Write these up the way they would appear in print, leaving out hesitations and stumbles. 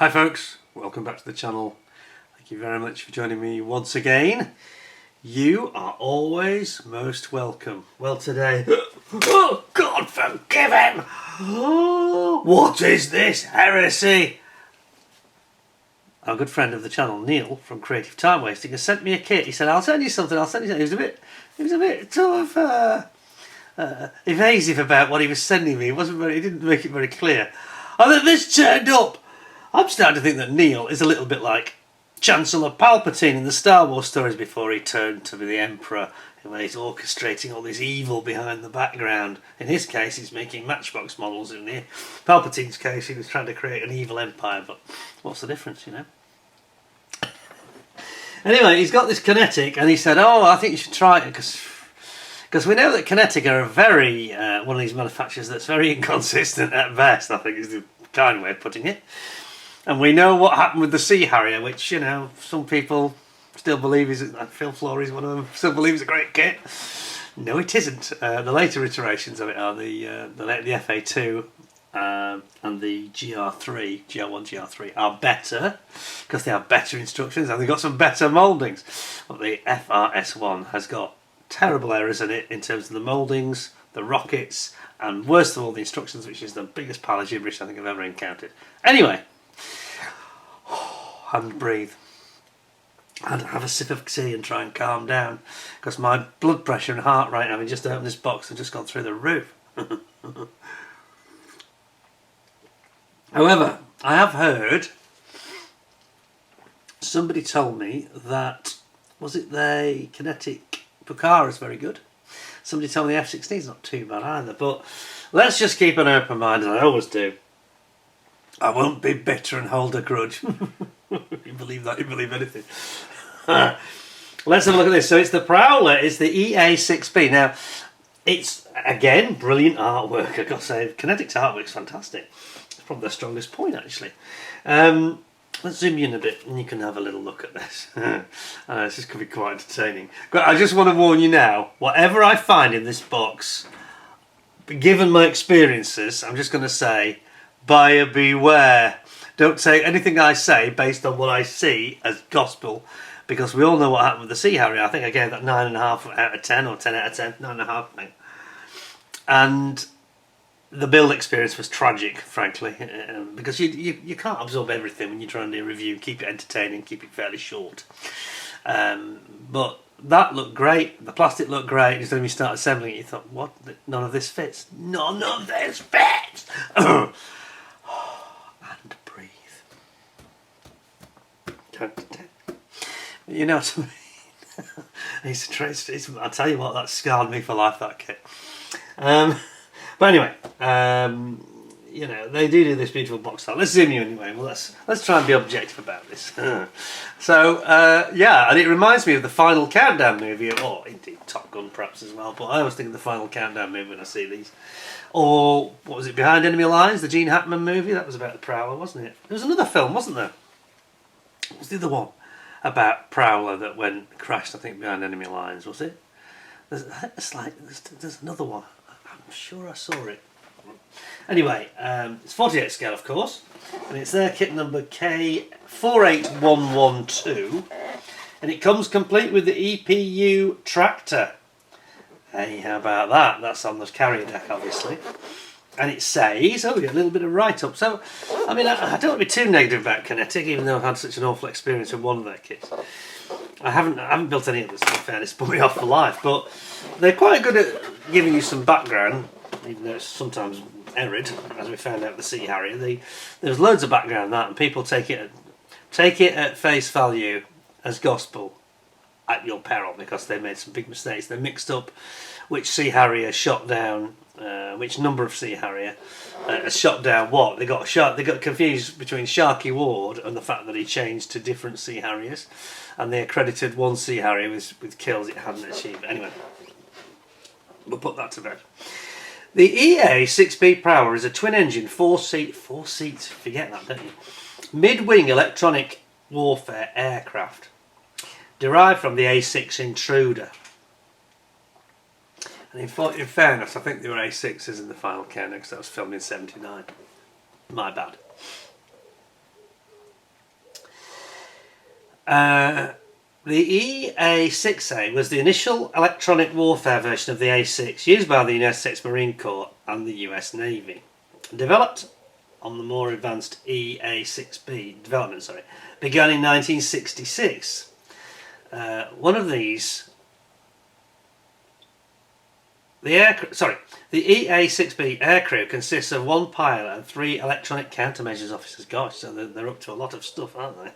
Hi folks, welcome back to the channel. Thank you very much for joining me once again. You are always most welcome. Well today, oh God forgive him! What is this heresy? Our good friend of the channel, Neil from Creative Time Wasting, has sent me a kit. He said, I'll send you something, I'll send you something. He was a bit sort of evasive about what he was sending me. He didn't make it very clear. And then this turned up. I'm starting to think that Neil is a little bit like Chancellor Palpatine in the Star Wars stories before he turned to be the Emperor, where he's orchestrating all this evil behind the background. In his case, he's making Matchbox models. In Palpatine's case, he was trying to create an evil empire, but what's the difference, you know? Anyway, he's got this Kinetic, and he said, oh, I think you should try it, because we know that Kinetic are a very, one of these manufacturers that's very inconsistent at best, I think is the kind way of putting it. And we know what happened with the Sea Harrier, which, you know, some people still believe is, Phil Flory's one of them, still believes a great kit. No, it isn't. The later iterations of it are the FA2 and the GR1, GR3 are better, because they have better instructions and they've got some better mouldings. But the FRS1 has got terrible errors in it in terms of the mouldings, the rockets, and worst of all, the instructions, which is the biggest pile of gibberish I think I've ever encountered. Anyway, and breathe and have a sip of tea and try and calm down, because my blood pressure and heart rate, having just opened this box, have just gone through the roof. However, I have heard, somebody told me that, was it the Kinetic Pucara is very good. Somebody told me the F16 is not too bad either, but let's just keep an open mind, and I always do. I won't be bitter and hold a grudge. You believe that, you believe anything. Let's have a look at this. So it's the Prowler, it's the EA-6B. Now, it's, again, brilliant artwork, I've got to say. Kinetic's artwork's fantastic. It's probably their strongest point, actually. Let's zoom in a bit and you can have a little look at this. This is going to be quite entertaining. But I just want to warn you now, whatever I find in this box, given my experiences, I'm just going to say, buyer beware. Don't take anything I say based on what I see as gospel, because we all know what happened with the Sea Harrier. I think I gave that 9.5 out of 10 or 10 out of 10, 9.5 I think. And the build experience was tragic, frankly, because you can't absorb everything when you're trying to do a review. Keep it entertaining, keep it fairly short. But that looked great, the plastic looked great, and then when you start assembling it you thought, what, none of this fits? None of this fits! And breathe. Count to 10. You know what I mean? I'll tell you what, that scarred me for life, that kit. But anyway, you know, they do this beautiful box style. Let's zoom you anyway. Well, let's try and be objective about this. So, yeah, and it reminds me of the Final Countdown movie, or indeed Top Gun perhaps as well, but I always think of the Final Countdown movie when I see these. Or, what was it, Behind Enemy Lines, the Gene Hackman movie? That was about the Prowler, wasn't it? There was another film, wasn't there? What was the other one about Prowler that crashed, I think, Behind Enemy Lines, was it? There's another one. I'm sure I saw it. Anyway, it's 48 scale, of course, and it's their kit number K48112, and it comes complete with the EPU tractor. Hey, how about that? That's on the carrier deck, obviously. And it says, oh, we get a little bit of write-up. So, I mean, I don't want to be too negative about Kinetic, even though I've had such an awful experience with one of their kits. I haven't built any others, in fairness, put me off for life, but they're quite good at giving you some background, even though it's sometimes arid, as we found out with the Sea Harrier. There's loads of background in that, and people take it at face value as gospel at your peril, because they made some big mistakes. They mixed up which Sea Harrier shot down, which number of Sea Harrier shot down what. They got confused between Sharky Ward and the fact that he changed to different Sea Harriers, and they accredited one Sea Harrier with kills it hadn't achieved. Anyway, we'll put that to bed. The EA-6B Prowler is a twin-engine, four-seat, forget that, don't you? Mid-wing electronic warfare aircraft, derived from the A6 Intruder. And in fairness, I think there were A6s in the Final Countdown, because that was filmed in '79. My bad. The EA-6A was the initial electronic warfare version of the A6 used by the United States Marine Corps and the US Navy. Developed on the more advanced EA-6B began in 1966. One of these, the EA-6B aircrew consists of one pilot and 3 electronic countermeasures officers. Gosh, so they're up to a lot of stuff, aren't they?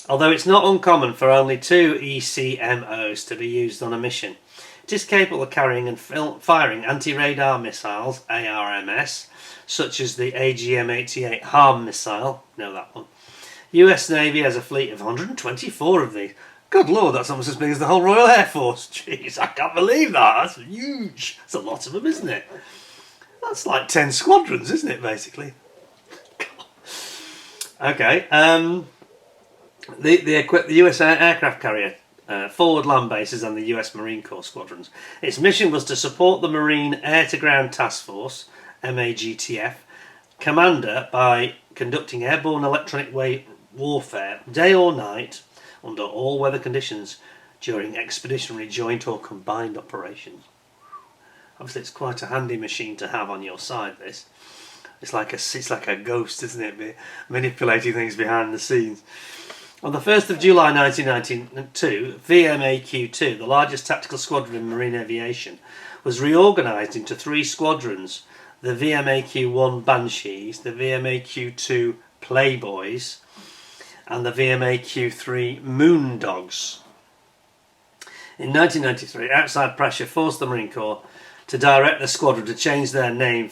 Although it's not uncommon for only 2 ECMOs to be used on a mission. It is capable of carrying and firing anti-radar missiles, ARMS, such as the AGM-88 HARM missile. Know that one. US Navy has a fleet of 124 of these. Good Lord, that's almost as big as the whole Royal Air Force. Jeez, I can't believe that. That's huge. That's a lot of them, isn't it? That's like 10 squadrons, isn't it, basically? Okay. They equip the US aircraft carrier, forward land bases and the US Marine Corps squadrons. Its mission was to support the Marine Air-to-Ground Task Force, MAGTF, commander by conducting airborne electronic warfare day or night under all weather conditions during expeditionary joint or combined operations. Obviously it's quite a handy machine to have on your side, this. It's like a ghost, isn't it, manipulating things behind the scenes. On the 1st of July 1992, VMAQ-2, the largest tactical squadron in marine aviation, was reorganised into 3 squadrons: the VMAQ-1 Banshees, the VMAQ-2 Playboys, and the VMAQ-3 Moondogs. In 1993, outside pressure forced the Marine Corps to direct the squadron to change their name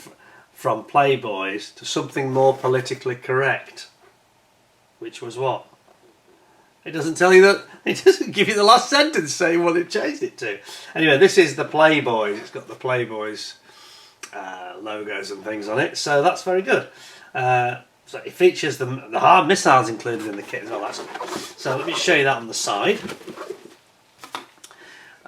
from Playboys to something more politically correct. Which was what? It doesn't tell you that. It doesn't give you the last sentence saying what it changed it to. Anyway, this is the Playboys. It's got the Playboys logos and things on it, so that's very good. So it features the hard missiles included in the kit as well. So let me show you that on the side.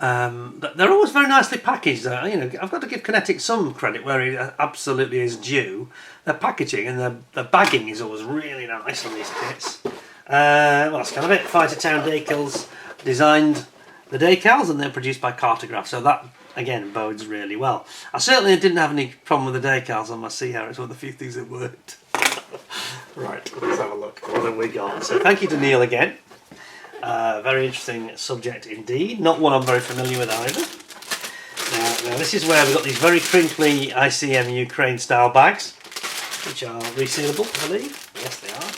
They're always very nicely packaged. I've got to give Kinetic some credit where it absolutely is due. Their packaging and the bagging is always really nice on these kits. Well, that's kind of it. Fighter Town decals designed the decals and they're produced by Cartograph, so that again bodes really well. I certainly didn't have any problem with the decals on my Sea Harrier. It's one of the few things that worked. Right, let's have a look. What have we got? So thank you to Neil again. Very interesting subject indeed. Not one I'm very familiar with either. Now this is where we've got these very crinkly ICM Ukraine style bags, which are resealable, I believe. Yes, they are.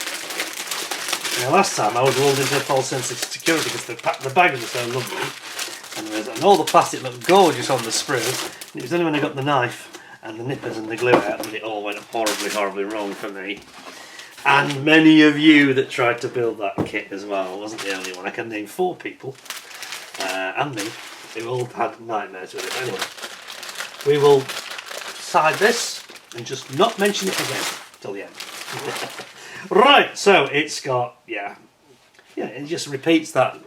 Now last time I was lulled into a false sense of security because the bags were so lovely and all the plastic looked gorgeous on the sprue, and it was only when I got the knife and the nippers and the glue out that it all went horribly wrong for me. And many of you that tried to build that kit as well. I wasn't the only one. I can name 4 people and me who all had nightmares with it. Anyway, we will side this and just not mention it again till the end. Right, so it's got, it just repeats that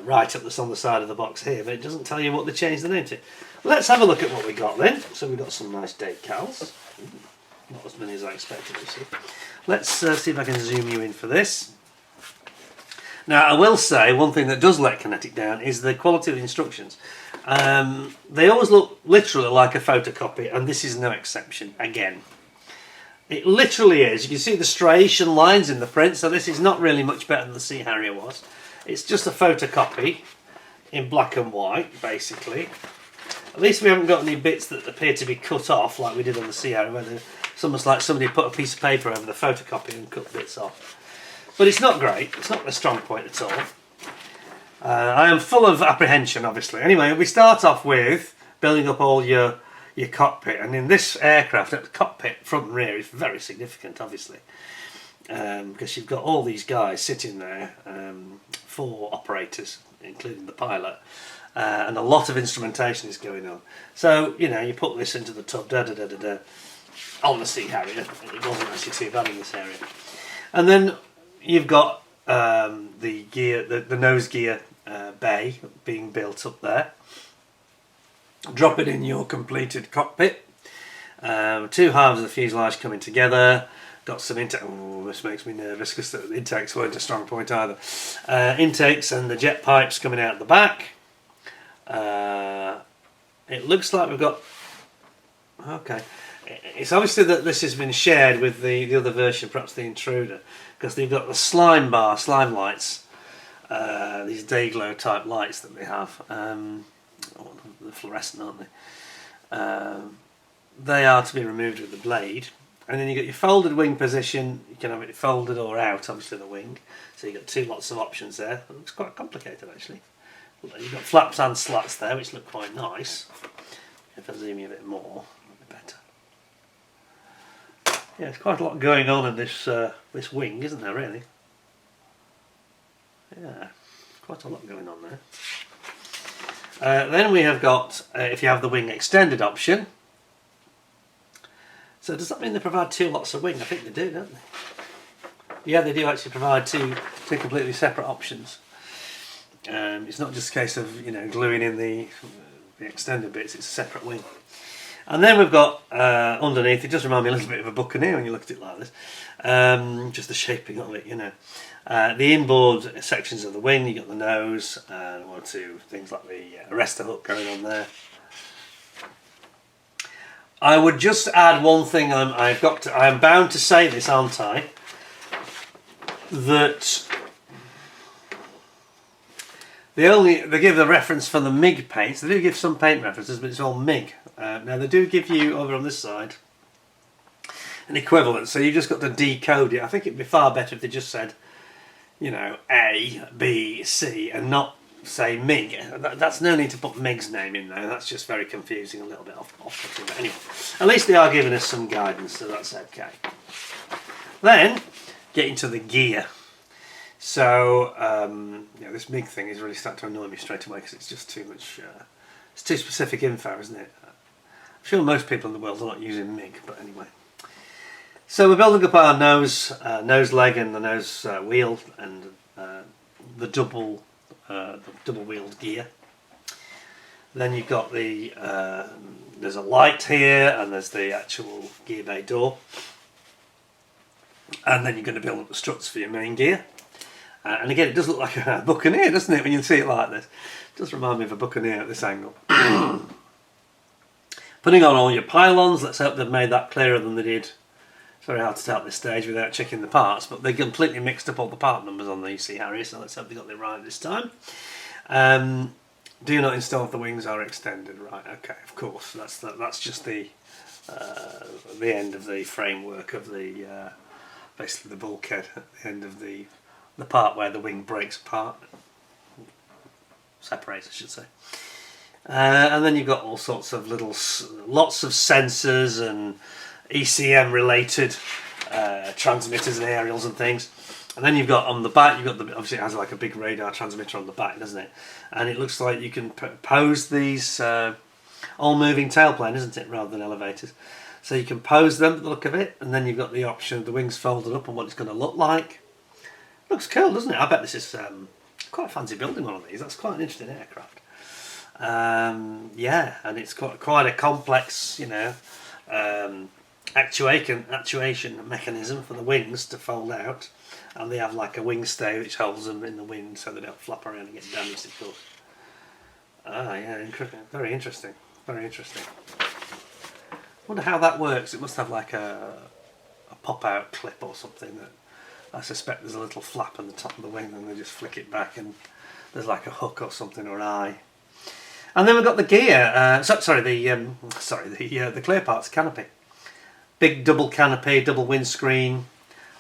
write-up that's on the side of the box here, but it doesn't tell you what they changed the name to. Let's have a look at what we got then. So we've got some nice decals. Not as many as I expected, you see. Let's see if I can zoom you in for this. Now, I will say one thing that does let Kinetic down is the quality of the instructions. They always look literally like a photocopy, and this is no exception again. It literally is. You can see the striation lines in the print, so this is not really much better than the Sea Harrier was. It's just a photocopy in black and white, basically. At least we haven't got any bits that appear to be cut off like we did on the Sea Harrier, where it's almost like somebody put a piece of paper over the photocopy and cut bits off. But it's not great. It's not a strong point at all. I am full of apprehension, obviously. Anyway, we start off with building up all your cockpit, and in this aircraft, the cockpit front and rear is very significant, obviously, because you've got all these guys sitting there, 4 operators, including the pilot, and a lot of instrumentation is going on. So, you put this into the tub, on the Sea Harrier. It wasn't actually too bad in this area. And then you've got the gear, the nose gear bay being built up there. Drop it in your completed cockpit. 2 halves of the fuselage coming together. Got some intake. Oh, this makes me nervous because the intakes weren't a strong point either. Intakes and the jet pipes coming out the back. It looks like we've got. Okay, it's obviously that this has been shared with the other version, perhaps the Intruder, because they've got the slime lights. These day glow type lights that they have. The fluorescent, aren't they? They are to be removed with the blade. And then you got your folded wing position. You can have it folded or out, obviously the wing. So you've got two lots of options there. It looks quite complicated actually. You've got flaps and slats there, which look quite nice. If I zoom you a bit more, it'll be better. Yeah, there's quite a lot going on in this this wing, isn't there? Really? Yeah, quite a lot going on there. Then we have got, if you have the wing extended option. So does that mean they provide two lots of wing? I think they do, don't they? Yeah, they do actually provide two completely separate options. It's not just a case of gluing in the extended bits. It's a separate wing. And then we've got underneath. It does remind me a little bit of a Buccaneer when you look at it like this. Just the shaping of it, The inboard sections of the wing. You got the nose and one or two things like the arrestor hook going on there. I would just add one thing. I'm bound to say this, aren't I? That they give the reference for the MiG paints. They do give some paint references, but it's all MiG. Now they do give you over on this side an equivalent, so you just got to decode it. I think it'd be far better if they just said, A, B, C, and not say MiG. That's no need to put MiG's name in there. That's just very confusing, a little bit off-putting. But anyway, at least they are giving us some guidance, so that's okay. Then, getting to the gear. So, this MiG thing is really starting to annoy me straight away because it's just too much. It's too specific info, isn't it? I'm sure most people in the world are not using MiG, but anyway. So we're building up our nose leg and the nose wheel and the double wheeled gear. Then you've got there's a light here and there's the actual gear bay door. And then you're going to build up the struts for your main gear. And again, it does look like a Buccaneer, doesn't it, when you see it like this? It does remind me of a Buccaneer at this angle. Putting on all your pylons, let's hope they've made that clearer than they did. It's very hard to tell at this stage without checking the parts, but they completely mixed up all the part numbers on the Sea Harrier, so let's hope they got it right this time. Do not install if the wings are extended. Right, okay, of course. That's just the end of the framework of the basically the bulkhead at the end of the part where the wing breaks apart. Separates, I should say. And then you've got all sorts of lots of sensors and ECM related transmitters and aerials and things. And then you've got on the back, obviously it has like a big radar transmitter on the back, doesn't it? And it looks like you can pose these all moving tailplane, isn't it, rather than elevators. So you can pose them at the look of it, and then you've got the option of the wings folded up and what it's going to look like. Looks cool, doesn't it? I bet this is quite a fancy building one of these. That's quite an interesting aircraft. Yeah, and it's quite a complex, actuation mechanism for the wings to fold out, and they have like a wing stay which holds them in the wind so they don't flap around and get damaged, of course. Ah, yeah, very interesting, very interesting. Wonder how that works. It must have like a pop-out clip or something that I suspect there's a little flap on the top of the wing, and they just flick it back, and there's like a hook or something or an eye. And then we've got the gear. The clear parts canopy. Big double canopy, double windscreen.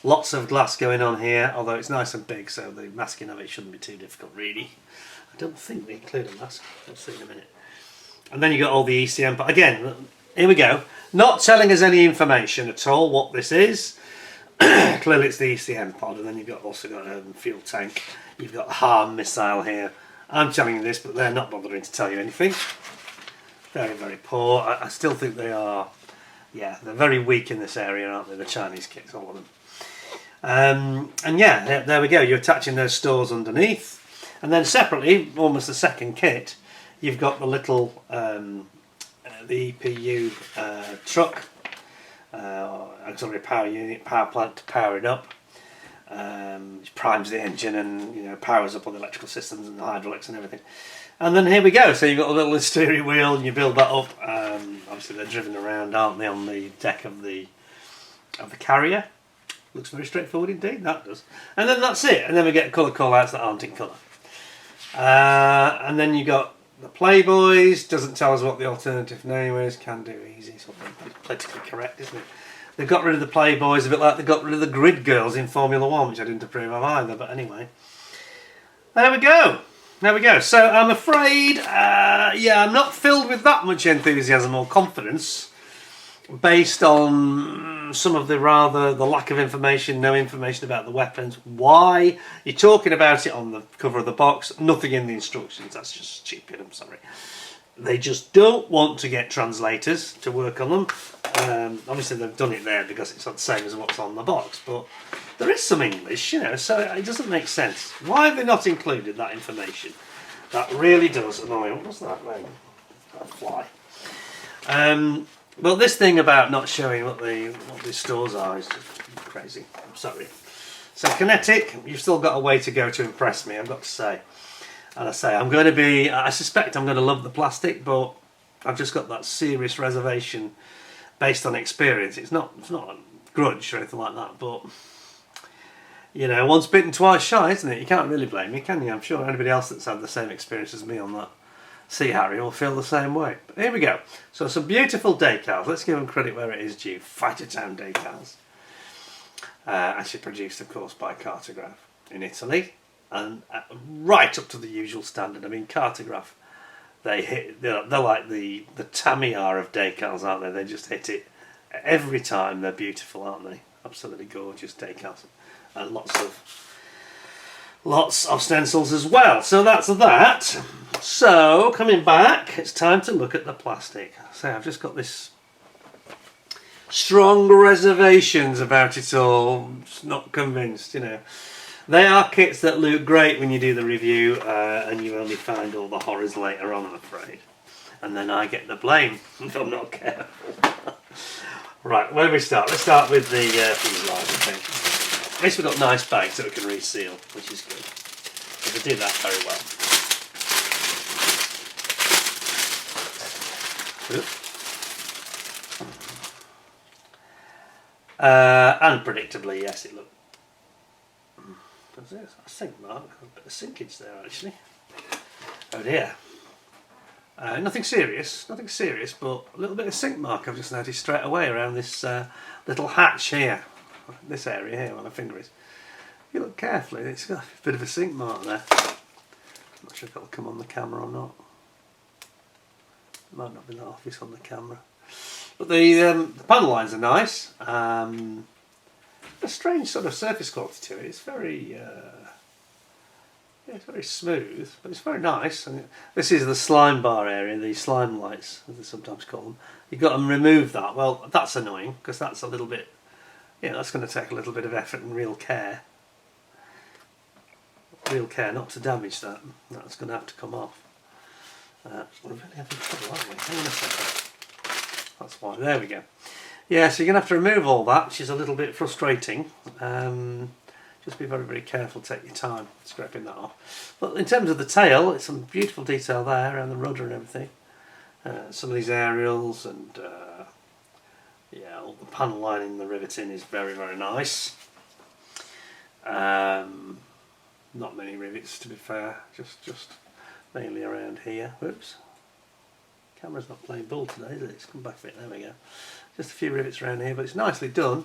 Lots of glass going on here, although it's nice and big, so the masking of it shouldn't be too difficult, really. I don't think they include a mask. We'll see in a minute. And then you got all the ECM. But again, here we go. Not telling us any information at all what this is. Clearly it's the ECM pod, and then you've also got a fuel tank. You've got a harm missile here. I'm telling you this, but they're not bothering to tell you anything. Very, very poor. I still think they are, they're very weak in this area, aren't they? The Chinese kits, all of them. And yeah, there we go. You're attaching those stores underneath. And then separately, almost the second kit, you've got the little, the EPU truck. auxiliary power unit, power plant to power it up. Which primes the engine and powers up all the electrical systems and the hydraulics and everything. And then here we go. So you've got a little steering wheel and you build that up. Obviously they're driven around, aren't they, on the deck of the carrier. Looks very straightforward indeed, that does. And then that's it. And then we get colour call-outs that aren't in colour. And then you got the Playboys. Doesn't tell us what the alternative name is. Can do easy. Something politically correct, isn't it? They got rid of the Playboys a bit like they got rid of the grid girls in Formula 1, which I didn't approve of either, but anyway. There we go. There we go. So I'm afraid, I'm not filled with that much enthusiasm or confidence based on some of the lack of information, no information about the weapons. Why? You're talking about it on the cover of the box, nothing in the instructions. That's just stupid, I'm sorry. They just don't want to get translators to work on them. Obviously they've done it there because it's not the same as what's on the box, but there is some English, so it doesn't make sense. Why have they not included that information? That really does annoy me. What was that, man? That fly. Well, this thing about not showing what the stores are is just crazy. I'm sorry. So Kinetic, you've still got a way to go to impress me, I've got to say. And I suspect I'm going to love the plastic, but I've just got that serious reservation based on experience. It's not a grudge or anything like that, but once bitten, twice shy, isn't it? You can't really blame me, can you? I'm sure anybody else that's had the same experience as me on that Sea Harrier will feel the same way. But here we go. So some beautiful decals. Let's give them credit where it is due. Fighter Town decals. Actually produced, of course, by Cartograph in Italy. And right up to the usual standard. I mean, Cartograph, they're like the Tamiya of decals, aren't they? They just hit it every time. They're beautiful, aren't they? Absolutely gorgeous decals, and lots of stencils as well. So that's that. So coming back, it's time to look at the plastic. So I've just got this strong reservations about it all. Just not convinced, They are kits that look great when you do the review, and you only find all the horrors later on, I'm afraid. And then I get the blame if I'm not careful. Right, where do we start? Let's start with the fuselage, I think. At least we've got nice bags that we can reseal, which is good. But they do that very well. Unpredictably, yes, it looks. What's this? A sink mark. A bit of sinkage there, actually. Oh dear. Nothing serious, but a little bit of sink mark I've just noticed straight away around this little hatch here. This area here where my finger is. If you look carefully, it's got a bit of a sink mark there. I'm not sure if that'll come on the camera or not. It might not be that obvious on the camera. But the panel lines are nice. A strange sort of surface quality to it. It's very, it's very smooth, but it's very nice. And this is the slime bar area, the slime lights, as they sometimes call them. You've got to remove that. Well, that's annoying because that's a little bit. That's going to take a little bit of effort and real care. Real care not to damage that. That's going to have to come off. We're really having trouble, aren't we? Hang on a second. That's why. There we go. Yeah, so you're going to have to remove all that, which is a little bit frustrating. Just be very, very careful, take your time scraping that off. But in terms of the tail, it's some beautiful detail there around the rudder and everything. Some of these aerials and all the panel lining, the riveting is very, very nice. Not many rivets, to be fair, just mainly around here. Whoops. Camera's not playing ball today, is it? It's come back a bit, there we go. Just a few rivets around here, but it's nicely done.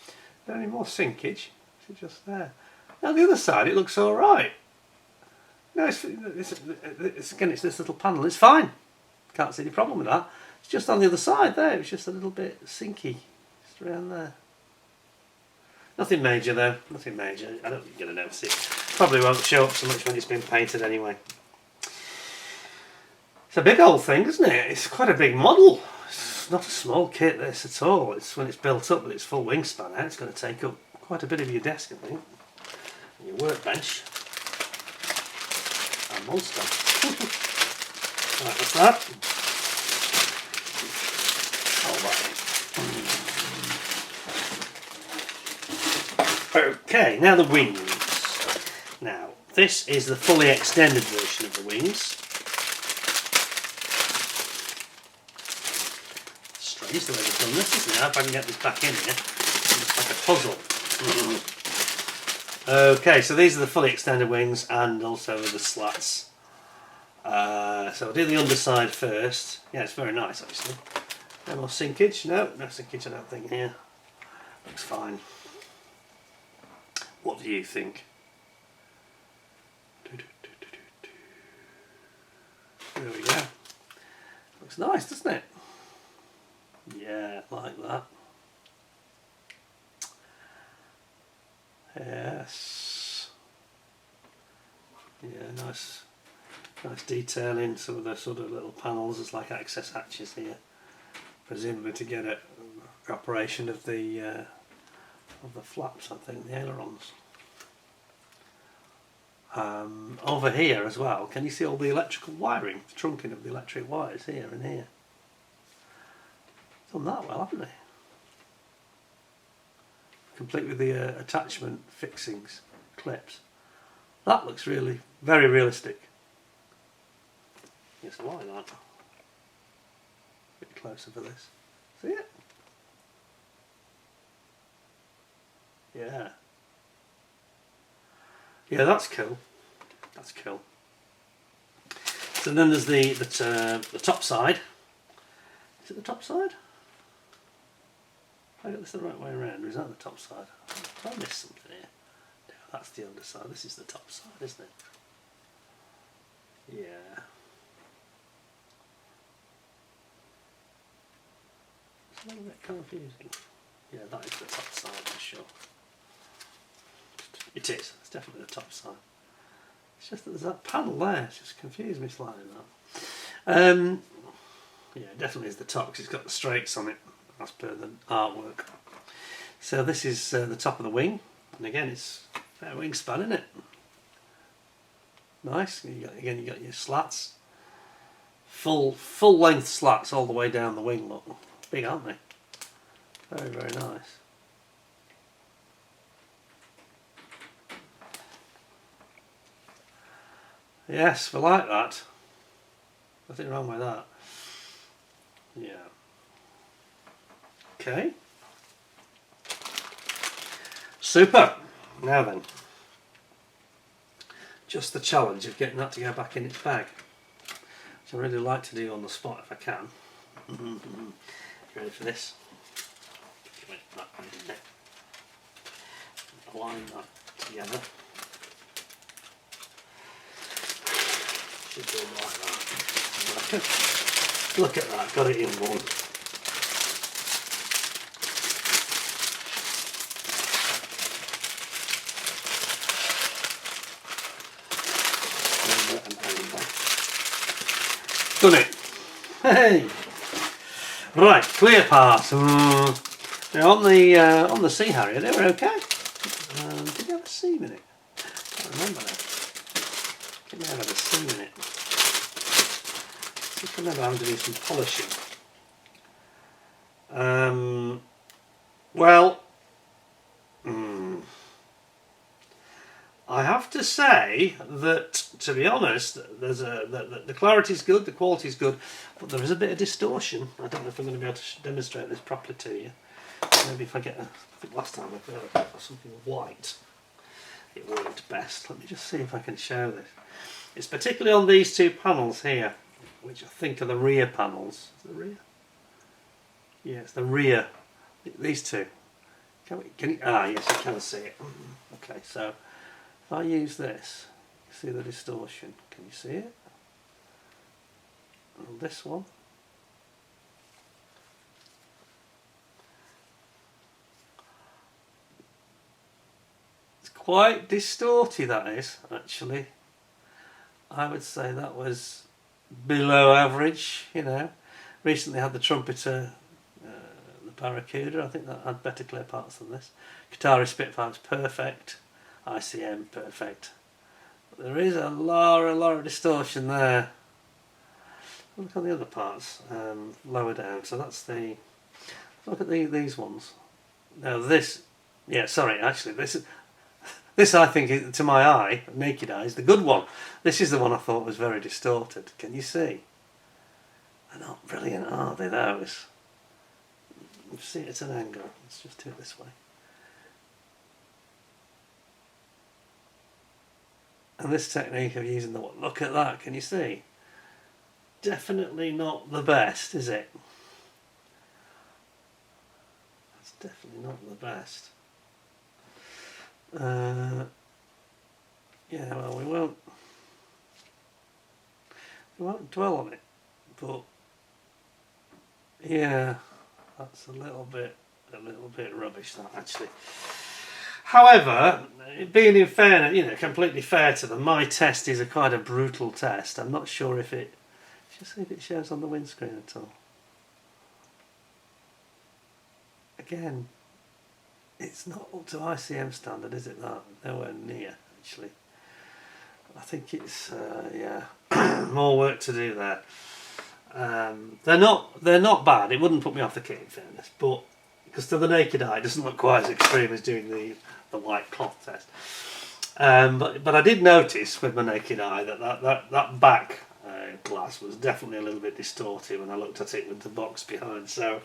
Is there any more sinkage? Is it just there? Now the other side, it looks alright. No, it's this little panel, it's fine. Can't see any problem with that. It's just on the other side there, it's just a little bit sinky. Just around there. Nothing major though, nothing major. I don't think you're going to notice it. Probably won't show up so much when it's been painted anyway. It's a big old thing, isn't it? It's quite a big model. It's not a small kit, this at all. It's when it's built up with its full wingspan out, it's going to take up quite a bit of your desk, I think. And your workbench. A monster. Right, what's that? Okay, now the wings. Now, this is the fully extended version of the wings. Strange the way they've done this, isn't it? I hope I can get this back in here. It's like a puzzle. Okay, so these are the fully extended wings and also the slats. So I'll do the underside first. Yeah, it's very nice actually. No more sinkage? No sinkage I don't think here. Looks fine. What do you think? There we go. Looks nice, doesn't it? Yeah, like that. Yes. Yeah, nice detail in some of the sort of little panels. There's like access hatches here, presumably to get at operation of the flaps. I think the ailerons. Over here as well, can you see all the electrical wiring, the trunking of the electric wires here and here? Done that well, haven't they? Complete with the attachment fixings, clips. That looks really very realistic. Yes, I like that. A bit closer for this. See it? Yeah. Yeah, that's cool. That's cool. So then there's the top side. Is it the top side? Have I got this the right way around, or is that the top side? Have I missed something here? No, that's the underside. This is the top side, isn't it? Yeah. It's a little bit confusing. Yeah, that is the top side for sure. It is. It's definitely the top side. It's just that there's that panel there. It's just confused me slightly now. Yeah, it definitely is the top because it's got the strakes on it as per the artwork. So this is the top of the wing, and again it's fair wingspan, isn't it? Nice. You got your slats, full length slats all the way down the wing. Look, big, aren't they? Very, very nice. Yes, we like that. Nothing wrong with that. Yeah. Okay. Super. Now then, just the challenge of getting that to go back in its bag, which I really like to do on the spot if I can. Ready for this? Align that together. Should do it like that. Look at that, got it in one. Done it. Hey. Right, clear pass. Now on the Sea Harrier, they were okay. Did they have a seam in it? I can't remember now. I think they had a seam in it. I think I remember having to do some polishing. Well, I have to say that, to be honest, there's the clarity's good, the quality's good, but there is a bit of distortion. I don't know if I'm going to be able to demonstrate this properly to you. Maybe if I get, I think last time I got something white, it worked best. Let me just see if I can show this. It's particularly on these two panels here, which I think are the rear panels. Is it the rear? Yeah, it's the rear. These two. Can you, yes, you can see it. Okay, so if I use this, you see the distortion. Can you see it? And this one. It's quite distorted, that is, actually. I would say that was below average, you know. Recently had the trumpeter, the Barracuda. I think that had better clear parts than this. Qatari Spitfire's perfect. ICM perfect. But there is a lot of distortion there. Look on the other parts, lower down. So that's the. Look at these ones. Now this Yeah, sorry, actually, this I think, to my eye, naked eye, is the good one. This is the one I thought was very distorted. Can you see? They're not brilliant, are they, those? See it at an angle. Let's just do it this way. And this technique of using the... Look at that, can you see? Definitely not the best, is it? That's definitely not the best. Yeah, well, we won't dwell on it, but yeah, that's a little bit rubbish, that, actually. However, being in fairness, completely fair to them, my test is a quite a brutal test. I'm not sure if it... Just see if it shows on the windscreen at all. Again, it's not up to ICM standard, is it? That nowhere near, actually. I think it's yeah, more work to do there. They're not bad. It wouldn't put me off the kit, in fairness, but because to the naked eye, it doesn't look quite as extreme as doing the white cloth test. But I did notice with my naked eye that back glass was definitely a little bit distorted when I looked at it with the box behind. So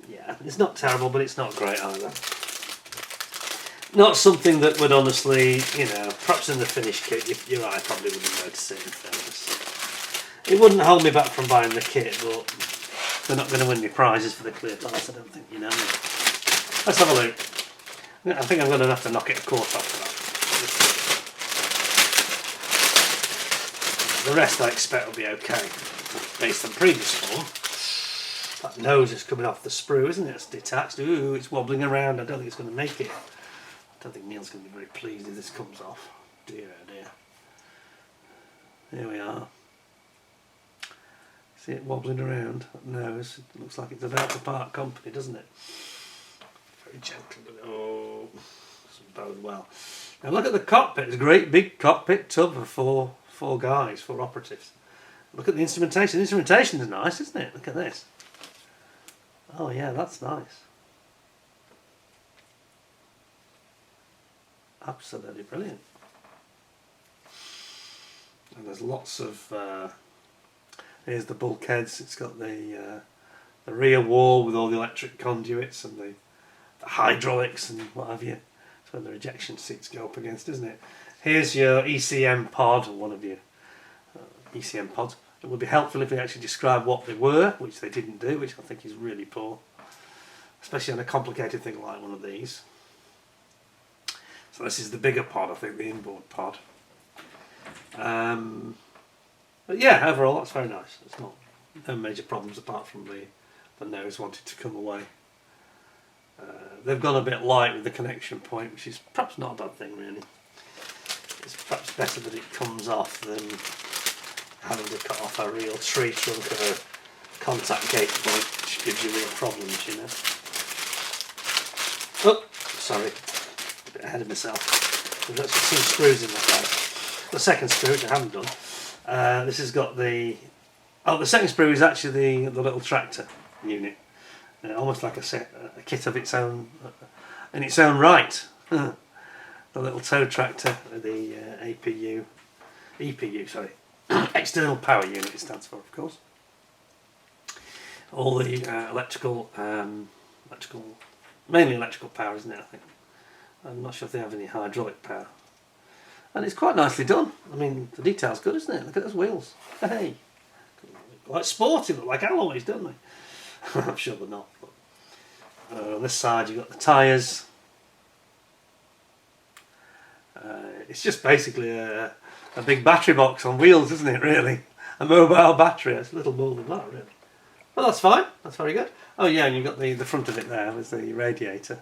yeah, it's not terrible, but it's not great either. Not something that would honestly, perhaps in the finished kit, your eye probably wouldn't notice it, in fairness. It wouldn't hold me back from buying the kit, but they're not going to win me prizes for the clear parts, I don't think, Let's have a look. I think I'm going to have to knock it a quarter off for that. The rest I expect will be okay, based on previous form. That nose is coming off the sprue, isn't it? It's detached. Ooh, it's wobbling around. I don't think it's going to make it. I don't think Neil's going to be very pleased if this comes off. Dear, oh dear. Here we are. See it wobbling around? That nose. It looks like it's about to part company, doesn't it? Very gentle. Oh, doesn't bode well. Now look at the cockpit. It's a great big cockpit tub for four guys, 4 operatives. Look at the instrumentation. The instrumentation is nice, isn't it? Look at this. Oh yeah, that's nice. Absolutely brilliant. And there's lots of here's the bulkheads. It's got the rear wall with all the electric conduits and the hydraulics and what have you. That's where the ejection seats go up against, isn't it? Here's your ECM pod, or one of your ECM pods. It would be helpful if they actually describe what they were, which they didn't do, which I think is really poor, especially on a complicated thing like one of these. So this is the bigger pod, I think, the inboard pod. But yeah, overall that's very nice. It's no major problems apart from the nose wanting to come away. They've gone a bit light with the connection point, which is perhaps not a bad thing really. It's perhaps better that it comes off than having to cut off a real tree trunk or a contact gate point, which gives you real problems, Oh, sorry. A bit ahead of myself. I've got some screws in my bag. The second screw, which I haven't done. This has got the second screw is actually the little tractor unit, almost like a kit of its own, in its own right. The little tow tractor, the EPU, sorry, external power unit it stands for, of course. All the electrical, mainly electrical power, isn't it? I think. I'm not sure if they have any hydraulic power. And it's quite nicely done. I mean, the detail's good, isn't it? Look at those wheels. Hey, quite sporty, look like alloys, don't they? I'm sure they're not. But, on this side, you've got the tyres. It's just basically a big battery box on wheels, isn't it? Really, a mobile battery. It's a little more than that, really. Well, that's fine. That's very good. Oh yeah, and you've got the front of it there with the radiator.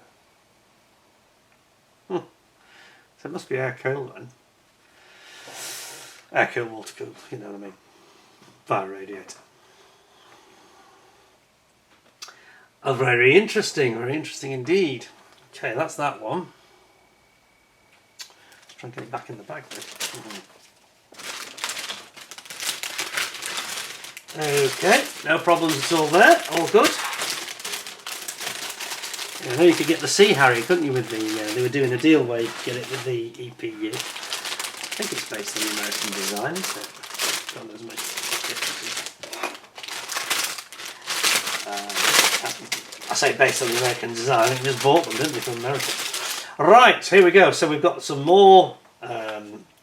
So it must be air cooled then. Air cooled, water cooled, you know what I mean. Via radiator. Oh, very interesting indeed. Okay, that's that one. Let's try and get it back in the bag then. Okay, no problems at all there, all good. I know you could get the Sea Harrier, couldn't you, with the, they were doing a deal where you could get it with the EPU. I think it's based on the American design, isn't it? God knows much differences. I say based on the American design, I think we just bought them, didn't we, from America. Right, here we go. So we've got some more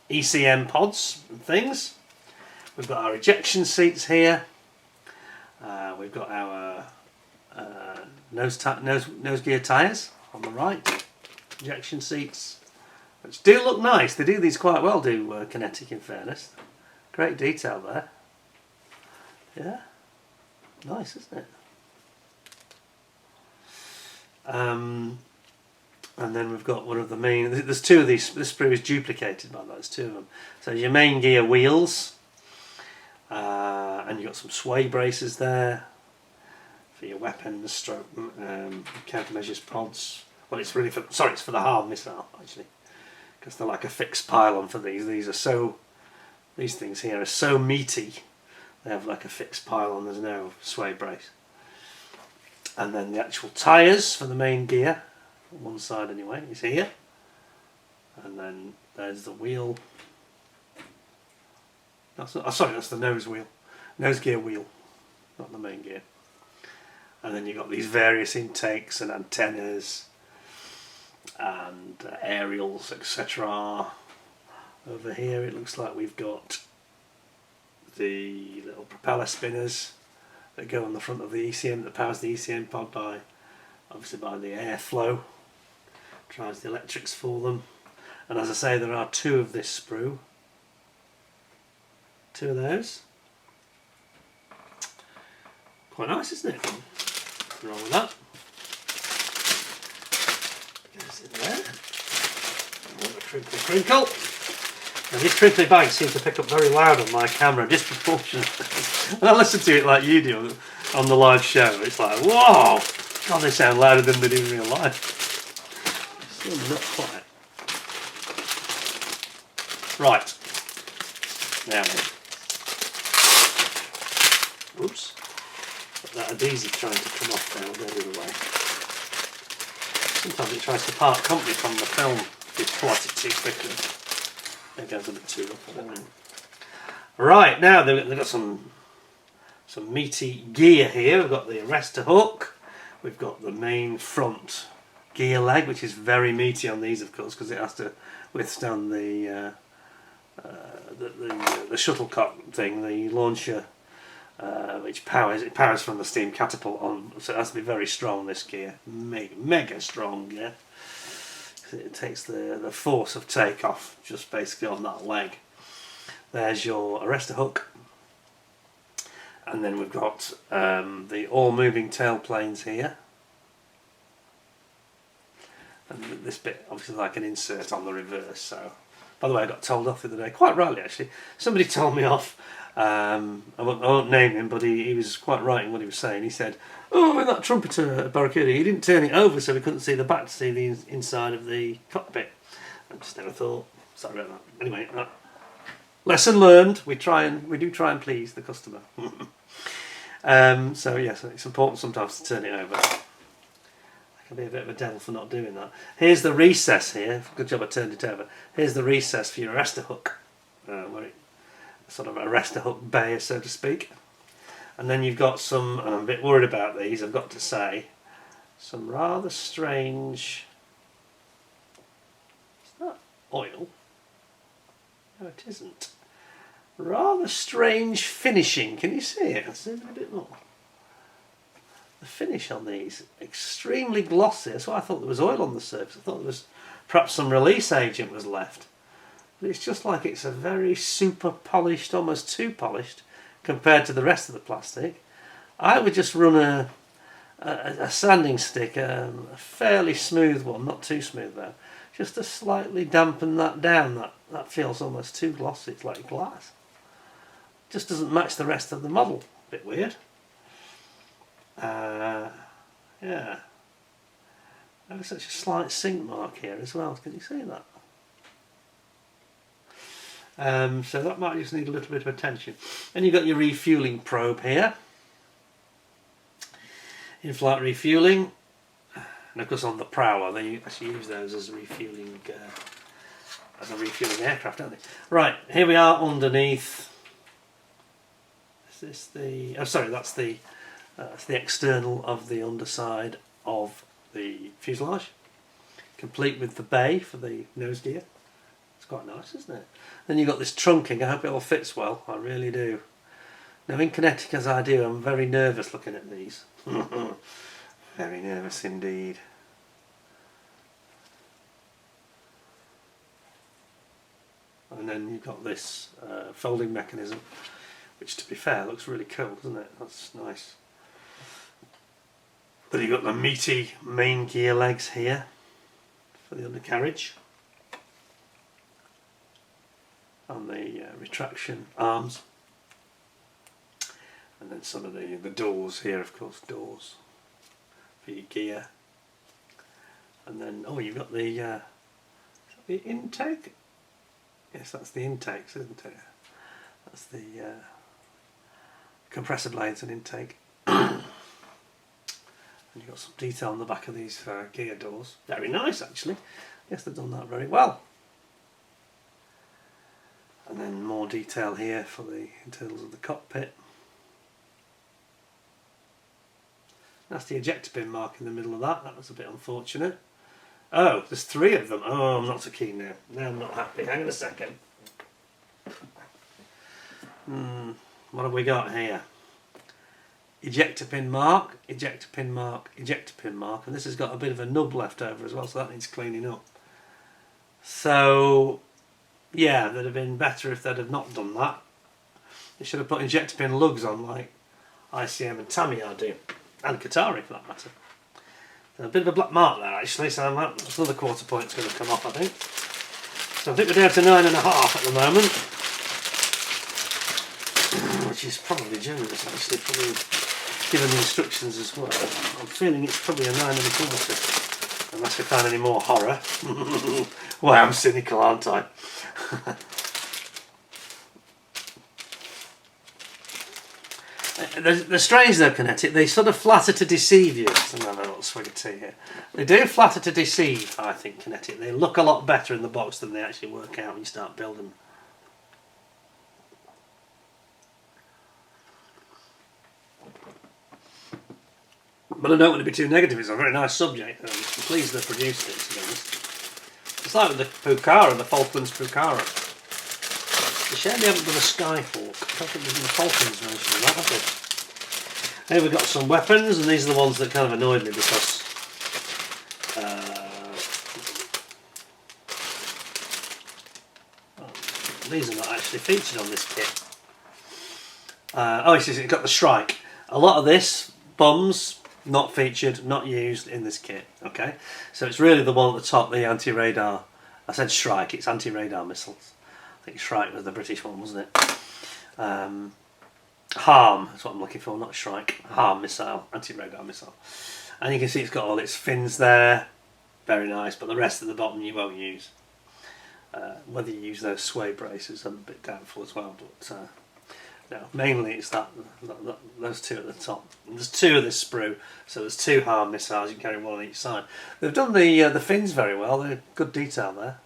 ECM pods and things. We've got our ejection seats here. We've got our nose gear tyres on the right. Ejection seats, which do look nice. They do these quite well, do Kinetic, in fairness. Great detail there. Yeah, nice, isn't it? And then we've got one of the main, there's two of these, this sprue is duplicated by those two of them. So your main gear wheels, and you've got some sway braces there for your weapons, stroke, countermeasures pods. Well, it's really for, sorry, it's for the harm missile, actually, because they're like a fixed pylon for these. These are so, these things here are so meaty, they have like a fixed pylon, there's no sway brace. And then the actual tyres for the main gear, one side anyway, is here. And then there's the wheel. That's not, oh, sorry, that's the nose wheel. Nose gear wheel, not the main gear. And then you've got these various intakes and antennas and aerials, etc. Over here it looks like we've got the little propeller spinners that go on the front of the ECM, that powers the ECM pod by, obviously by the airflow, drives the electrics for them. And as I say, there are two of this sprue, two of those. Quite nice, isn't it? Nothing wrong with that. Goes in there. Another crinkle crinkle. And these crinkly bags seem to pick up very loud on my camera, disproportionately. And I listen to it like you do on the live show. It's like, whoa! God, they sound louder than they do in real life. Still not quite. Right. Now then. Oops. That adhesive trying to come off now, I'll go the other way. Sometimes it tries to part company from the film if you plot it too quickly. It goes a bit too rough, I don't know. Right, now they've got some meaty gear here. We've got the arrestor hook, we've got the main front gear leg, which is very meaty on these, of course, because it has to withstand the shuttlecock thing, the launcher, which powers from the steam catapult on. So it has to be very strong. This gear, mega strong, yeah. It takes the force of takeoff just basically on that leg. There's your arrestor hook, and then we've got the all-moving tail planes here, and this bit obviously like an insert on the reverse. So, by the way, I got told off the other day, quite rightly actually. Somebody told me off. I won't name him, but he was quite right in what he was saying. He said, "Oh, in that trumpeter Barracuda, he didn't turn it over so we couldn't see the back to see the inside of the cockpit." I just never thought. Sorry about that. Anyway, lesson learned. We do try and please the customer. So yes, it's important sometimes to turn it over. I can be a bit of a devil for not doing that. Here's the recess here. Good job I turned it over. Here's the recess for your arrestor hook, where it sort of arrestor hook bay, so to speak. And then you've got some, and I'm a bit worried about these, I've got to say, some rather strange, is that oil? No, it isn't. Rather strange finishing. Can you see it? I'll zoom in a bit more. The finish on these, extremely glossy. That's why I thought there was oil on the surface. I thought there was perhaps some release agent was left. But it's just like it's a very super polished, almost too polished, compared to the rest of the plastic. I would just run a sanding stick, a fairly smooth one, not too smooth though, just to slightly dampen that down. That feels almost too glossy. It's like glass. Just doesn't match the rest of the model. Bit weird. Yeah. There's such a slight sink mark here as well. Can you see that? So that might just need a little bit of attention. And you've got your refueling probe here. In-flight refueling. And of course on the Prowler they actually use those as refueling aircraft, don't they? Right, here we are underneath. Is this the? Oh, sorry, that's the external of the underside of the fuselage, complete with the bay for the nose gear. It's quite nice, isn't it? Then you've got this trunking. I hope it all fits well. I really do. Now, in Kinetic as I do, I'm very nervous looking at these. Very nervous indeed. And then you've got this folding mechanism, which, to be fair, looks really cool, doesn't it? That's nice. Then you've got the meaty main gear legs here for the undercarriage, and the retraction arms, and then some of the doors here, of course, doors for your gear. And then, oh, you've got the intake. Yes, that's the intakes, isn't it? That's the compressor blades and intake. And you've got some detail on the back of these gear doors. Very nice, actually. Yes, they've done that very well. And then more detail here for the internals of the cockpit. That's the ejector pin mark in the middle of that. That was a bit unfortunate. Oh, there's 3 of them. Oh, I'm not so keen now. Now I'm not happy. Hang on a second. What have we got here? Ejector pin mark, ejector pin mark, ejector pin mark. And this has got a bit of a nub left over as well, so that needs cleaning up. So, yeah, that'd have been better if they'd have not done that. They should have put ejector pin lugs on like ICM and Tamiya do. And Qatari for that matter. A bit of a black mark there actually, so that's another quarter point's going to come off, I think. So I think we're down to 9.5 at the moment, which is probably generous actually, probably given the instructions as well. I'm feeling it's probably a 9.25, unless we find any more horror. Well, I'm cynical, aren't I? They're strange though, Kinetic. They sort of flatter to deceive you. Let's have a little swig of tea here. They do flatter to deceive, I think, Kinetic. They look a lot better in the box than they actually work out when you start building them. But I don't want to be too negative. It's a very nice subject. I'm pleased they produced it, to be honest. It's like with the Pucara, the Falklands Pucara. It's a shame they haven't done a Skyfork. I don't think there's been a Falklands version of that, have they? Here we've got some weapons, and these are the ones that kind of annoyed me because these are not actually featured on this kit. Oh, it's got the Shrike. A lot of this, bombs, not featured, not used in this kit. Okay, so it's really the one at the top, the anti-radar. I said Shrike, it's anti-radar missiles. I think Shrike was the British one, wasn't it? Harm, that's what I'm looking for, not Shrike. Harm missile, anti-radar missile. And you can see it's got all its fins there. Very nice, but the rest of the bottom you won't use. Whether you use those sway braces, I'm a bit doubtful as well. But no, mainly it's those 2 at the top. And there's 2 of this sprue, so there's 2 harm missiles. You can carry 1 on each side. They've done the fins very well. They're good detail there.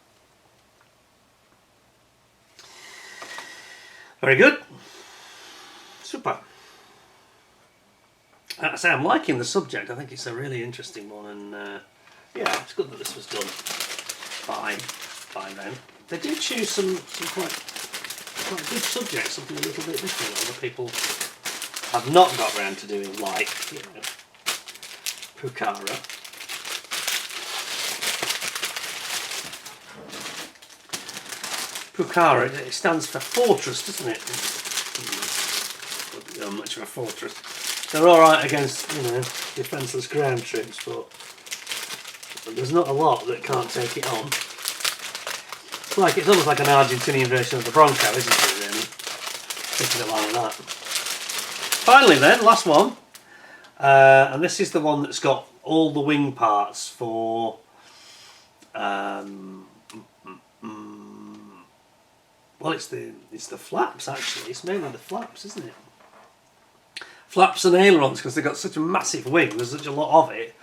Very good. Super. Like I say, I'm liking the subject. I think it's a really interesting one, and yeah, it's good that this was done by them. They do choose some quite good subjects, something a little bit different that other people have not got round to doing, like, you know, Pucara. Pucara, it stands for fortress, doesn't it? Not much of a fortress. They're alright against, you know, defenceless ground troops, but there's not a lot that can't take it on. It's almost like an Argentinian version of the Bronco, isn't it, really? Thinking it like that. Finally then, last one. And this is the one that's got all the wing parts for well, it's the flaps actually. It's mainly the flaps, isn't it? Flaps and ailerons, because they've got such a massive wing. There's such a lot of it.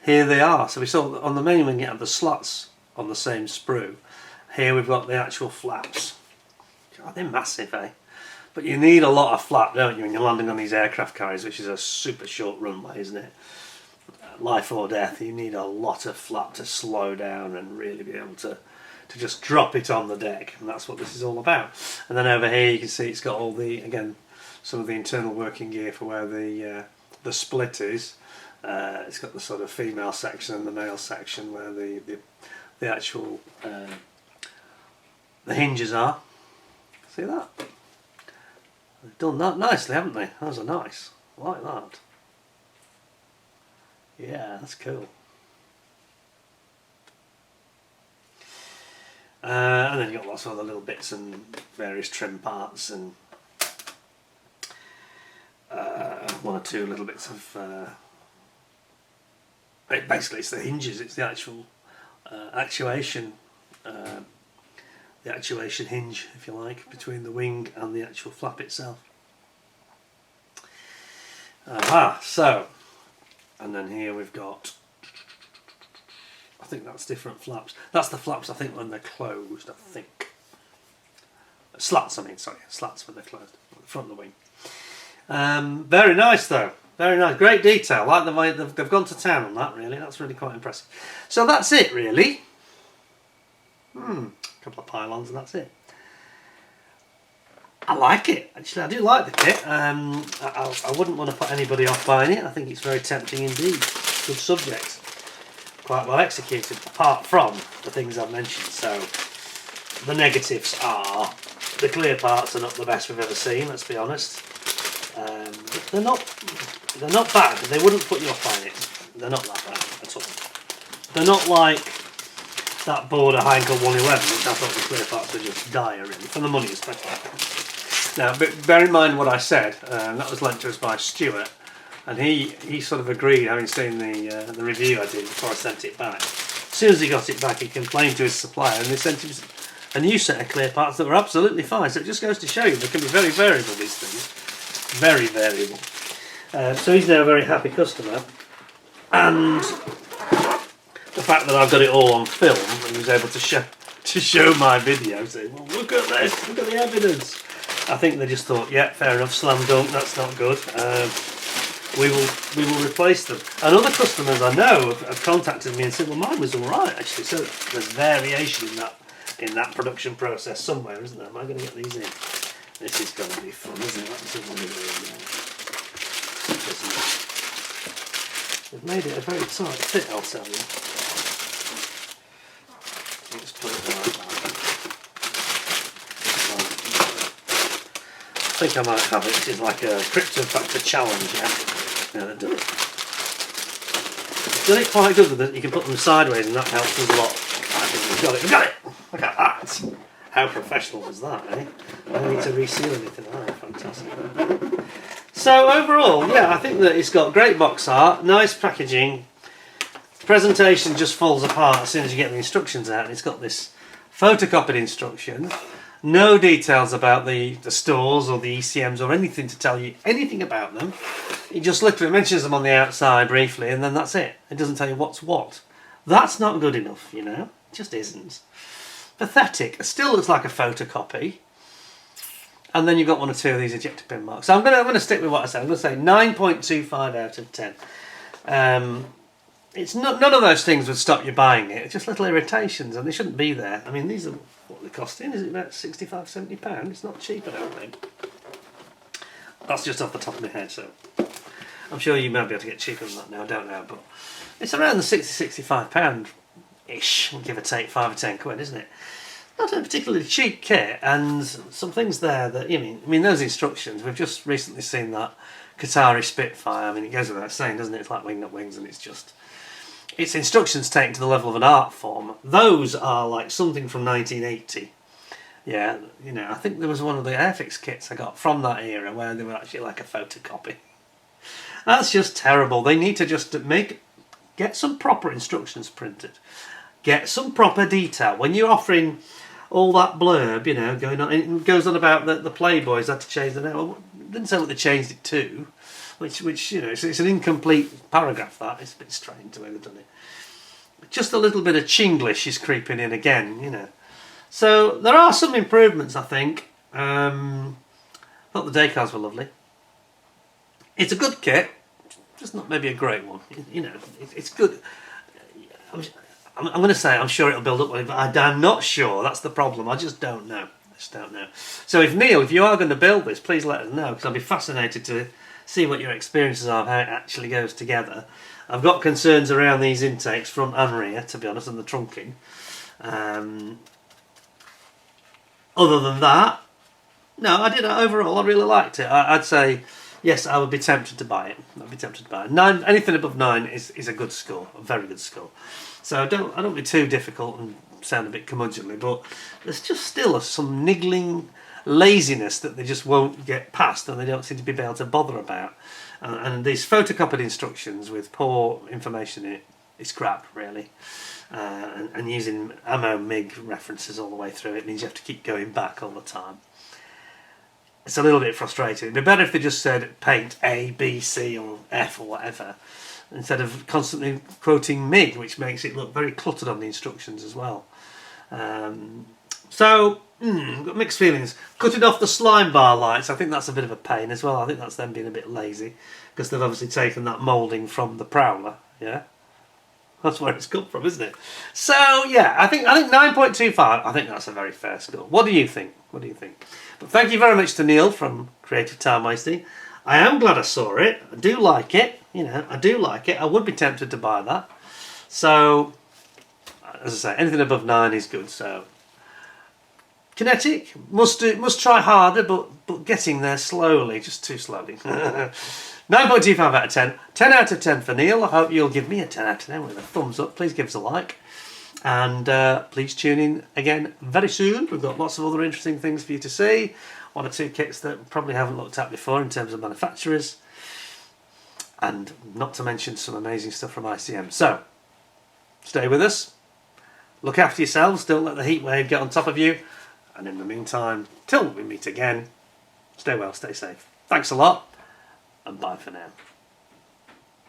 here they are. So we saw on the main wing you have the slots on the same sprue. Here we've got the actual flaps. God, they're massive, eh? But you need a lot of flap, don't you, when you're landing on these aircraft carriers, which is a super short runway, isn't it? Life or death, you need a lot of flap to slow down and really be able to just drop it on the deck, and that's what this is all about. And then over here you can see it's got all the, again, some of the internal working gear for where the split is. It's got the sort of female section and the male section where the actual the hinges are. See that? They've done that nicely, haven't they? Those are nice. I like that. Yeah, that's cool. And then you've got lots of other little bits and various trim parts and one or two little bits of basically it's the hinges, it's the actual actuation the actuation hinge, if you like, between the wing and the actual flap itself. So, and then here we've got, I think that's different flaps. That's the flaps, I think, when they're closed, I think. Slats, I mean, sorry, slats when they're closed, at the front of the wing. Very nice though, very nice, great detail. I like the way they've gone to town on that, really, that's really quite impressive. So that's it, really. A couple of pylons and that's it. I like it, actually, I do like the kit. I wouldn't want to put anybody off buying it. I think it's very tempting indeed. Good subject. Quite well executed, apart from the things I've mentioned. So, the negatives are, the clear parts are not the best we've ever seen, let's be honest. They're not bad, they wouldn't put you off buying it. They're not that bad at all. They're not like that Border Heinkel 111, which I thought the clear parts were just dire, really, for the money especially. Now, bear in mind what I said, that was lent to us by Stuart, and he sort of agreed, having seen the review I did before I sent it back. As soon as he got it back, he complained to his supplier, and they sent him a new set of clear parts that were absolutely fine. So it just goes to show you they can be very variable, these things. Very variable. So he's now a very happy customer, and the fact that I've got it all on film and he was able to show my video, saying, well, look at this, look at the evidence. I think they just thought, yeah, fair enough, slam dunk, that's not good. We will replace them. And other customers I know have contacted me and said, well, mine was all right actually. So there's variation in that production process somewhere, isn't there? Am I going to get these in? This is going to be fun, isn't it? That's they've made it a very tight fit, I'll tell you. Let's put it like that. I think I might have it. This is like a Krypton Factor challenge, yeah. Yeah, they've done it. They've done it quite good with it. You can put them sideways and that helps us a lot. I think we've got it. We've got it! Look at that! How professional was that, eh? I don't need to reseal anything. Oh, fantastic. So overall, yeah, I think that it's got great box art, nice packaging. Presentation just falls apart as soon as you get the instructions out, and it's got this photocopied instruction. No details about the stores or the ECMs or anything to tell you anything about them. It just literally mentions them on the outside briefly and then that's it. It doesn't tell you what's what. That's not good enough, you know. It just isn't. Pathetic. It still looks like a photocopy. And then you've got one or two of these ejector pin marks. So I'm going to stick with what I said. I'm going to say 9.25 out of 10. It's not, none of those things would stop you buying it. It's just little irritations and they shouldn't be there. I mean, these are what they're costing. Is it about £65–70? It's not cheap, I don't think. That's just off the top of my head, so I'm sure you might be able to get cheaper than that now, I don't know, but it's around the £60–65-ish, give or take 5 or 10 quid, isn't it? Not a particularly cheap kit, and some things there that, I mean those instructions, we've just recently seen that Qatari Spitfire. I mean, it goes without saying, doesn't it? It's like Wing Up Wings, and it's just, its instructions taken to the level of an art form. Those are like something from 1980. Yeah, you know, I think there was one of the Airfix kits I got from that era where they were actually like a photocopy. That's just terrible. They need to just get some proper instructions printed. Get some proper detail. When you're offering all that blurb, you know, going on, it goes on about the Playboys had to change the name. Well, didn't say what they changed it to, which you know, it's an incomplete paragraph. That it's a bit strange the way they've done it. Just a little bit of Chinglish is creeping in again, you know. So there are some improvements, I think. I thought the decals were lovely. It's a good kit, just not maybe a great one. You know, it's good. I'm going to say I'm sure it'll build up, but I'm not sure. That's the problem. I just don't know. So if Neil, if you are going to build this, please let us know, because I'll be fascinated to see what your experiences are of how it actually goes together. I've got concerns around these intakes, front and rear, to be honest, and the trunking. Other than that, no, I did. Overall, I really liked it. I'd say, yes, I would be tempted to buy it. Anything above 9 is a good score, a very good score. So I don't be too difficult and sound a bit curmudgeonly, but there's just still some niggling laziness that they just won't get past, and they don't seem to be able to bother about. And these photocopied instructions with poor information in it is crap, really. And using ammo MIG references all the way through, it means you have to keep going back all the time. It's a little bit frustrating. It'd be better if they just said paint A, B, C or F or whatever, instead of constantly quoting MIG, which makes it look very cluttered on the instructions as well. Got mixed feelings. Cutting off the slime bar lights, I think that's a bit of a pain as well. I think that's them being a bit lazy, because they've obviously taken that moulding from the Prowler, yeah? That's where it's come from, isn't it? So, yeah, I think 9.25, I think that's a very fair score. What do you think? But thank you very much to Neil from Creative Time Wasting. I am glad I saw it. I do like it. You know, I do like it. I would be tempted to buy that. So, as I say, anything above 9 is good. So, Kinetic must try harder, but getting there slowly, just too slowly. 9.25 out of 10. 10 out of 10 for Neil. I hope you'll give me a 10 out of 10 with a thumbs up. Please give us a like. And please tune in again very soon. We've got lots of other interesting things for you to see. 1 or 2 kits that we probably haven't looked at before in terms of manufacturers. And not to mention some amazing stuff from ICM. So, stay with us. Look after yourselves. Don't let the heat wave get on top of you. And in the meantime, till we meet again, stay well, stay safe. Thanks a lot, and bye for now.